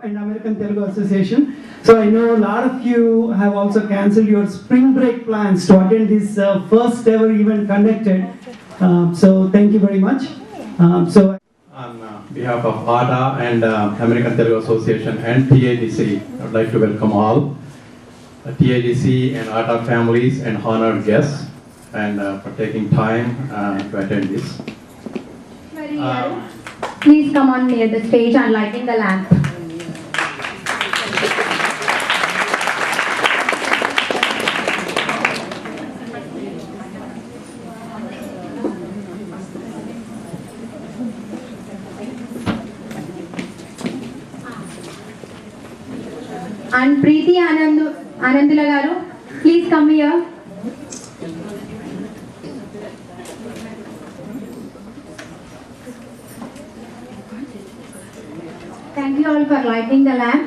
and American Telugu Association. So I know a lot of you have also cancelled your spring break plans to attend this first ever event conducted. So thank you very much. On behalf of ATA and American Telugu Association and TAGC, I would like to welcome all TAGC and ATA families and honored guests, and for taking time to attend this. Please come on near the stage and lighting the lamp. And Preeti Anandula garu, please come here. Thank you all for lighting the lamp.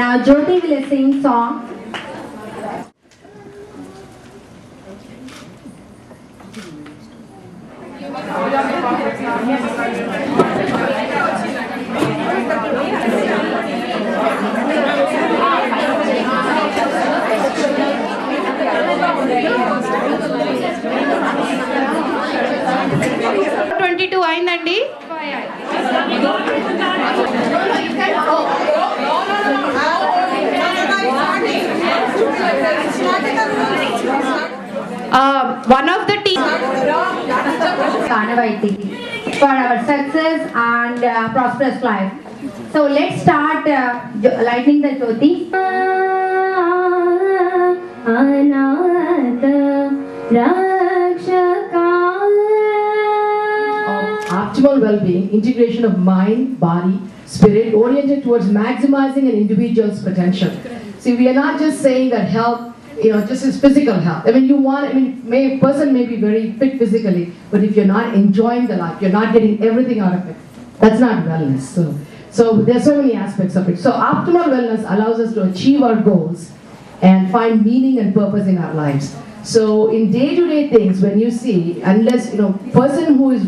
Now Jyoti will sing song. అయిందండి. One of the team for our success and prosperous life. So let's start lighting the Jyoti. Optimal well-being, integration of mind, body, spirit, oriented towards maximizing an individual's potential. See, we are not just saying that health, just is physical health. A person may be very fit physically, but if you're not enjoying the life, you're not getting everything out of it, that's not wellness. So there's so many aspects of it. So optimal wellness allows us to achieve our goals and find meaning and purpose in our lives. So in day-to-day things, when you see, unless, person who is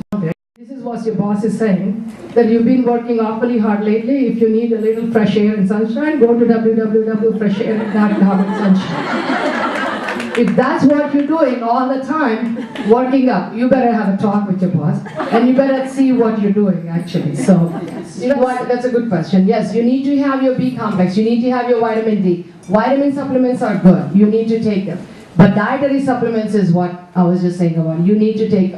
this is what your boss is saying, that you've been working awfully hard lately. If you need a little fresh air and sunshine, go to www.freshair.sunshine. If that's what you're doing all the time, working up, you better have a talk with your boss, and you better see what you're doing actually. So, you know what, that's a good question. Yes, you need to have your B complex, you need to have your vitamin D. Vitamin supplements are good, you need to take them. But dietary supplements is what I was just saying about. You need to take,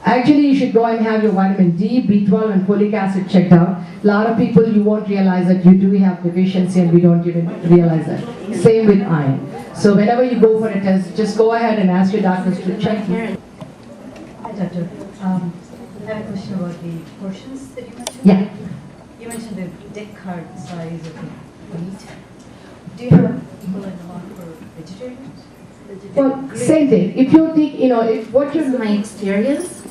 actually, you should go and have your vitamin D, B12 and folic acid checked out. A lot of people, you won't realize that you do have deficiency and we don't even realize that. Same with iron. So whenever you go for a test, just go ahead and ask your doctors to check you. Hi, doctor. I have a question about the portions that you mentioned. Yeah. You mentioned the deck card size of the meat. Do you have an equivalent amount for vegetarians? Well, same thing. If you think, if what you're my experience.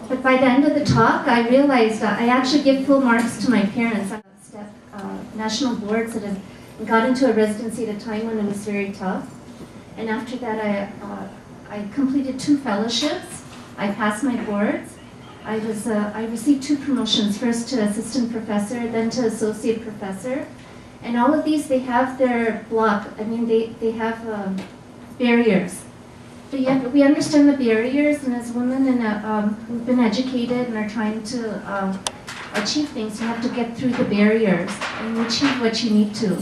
But by the end of the talk, I realized I actually give full marks to my parents. I national boards that had got into a residency at a time when it was very tough. And after that, I completed 2 fellowships. I passed my boards. I received 2 promotions, first to assistant professor, then to associate professor. And all of these, they have their block. They have barriers. But yet we understand the barriers, and as women who've been educated and are trying to achieve things, you have to get through the barriers and achieve what you need to.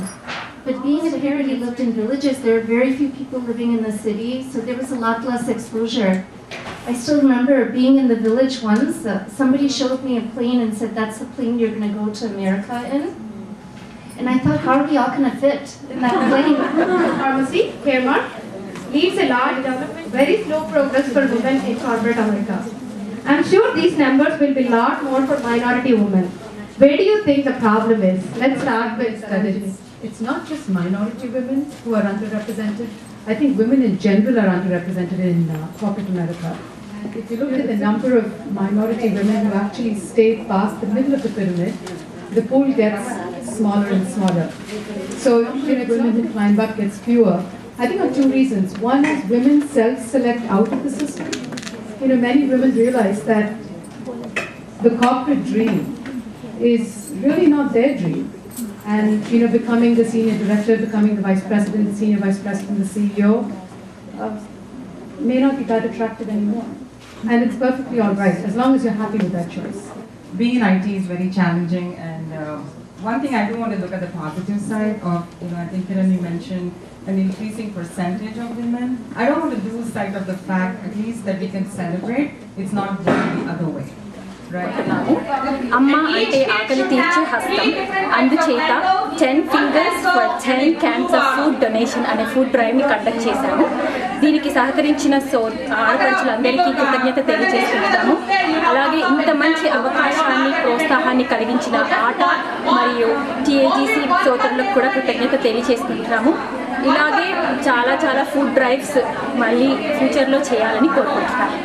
But being a parent, you lived in villages, there are very few people living in the city, so there was a lot less exposure. I still remember being in the village once, somebody showed me a plane and said, that's the plane you're going to go to America in. And I thought, how are we all going to fit in that plane? Pharmacy, Caremark, leads a large development, very slow progress for women in corporate America. I'm sure these numbers will be a lot more for minority women. Where do you think the problem is? Let's start with strategies. It's not just minority women who are underrepresented. I think women in general are underrepresented in corporate America. If you look at the number of minority women who actually stay past the middle of the pyramid, the pool gets smaller and smaller. So women who climb up gets fewer. I think on 2 reasons. One is women self-select out of the system. Many women realize that the corporate dream is really not their dream. And becoming the senior director, becoming the vice president, the senior vice president, the CEO, may not be that attractive anymore. And it's perfectly all right, as long as you're happy with that choice. Being in IT is very challenging, and one thing I do want to look at the positive side of, I think Kiran, you mentioned an increasing percentage of women. I don't want to lose sight of the fact, at least, that we can celebrate. It's not going the other way. అమ్మ అంటే ఆకలి తీర్చే హస్తం, అందుచేత 10 fingers for 10 cans of food donation అనే food డ్రైవ్ని conduct చేశాము. దీనికి సహకరించిన ఆడపడుచులందరికీ కృతజ్ఞత తెలియజేస్తున్నాము. అలాగే ఇంత మంచి అవకాశాన్ని ప్రోత్సాహాన్ని కలిగించిన ఆట మరియు TAGC సోదరులకు కూడా కృతజ్ఞత తెలియజేసుకుంటున్నాము. ఇలాగే చాలా ఫుడ్ డ్రైవ్స్ మళ్ళీ ఫ్యూచర్లో చేయాలని కోరుకుంటున్నాము.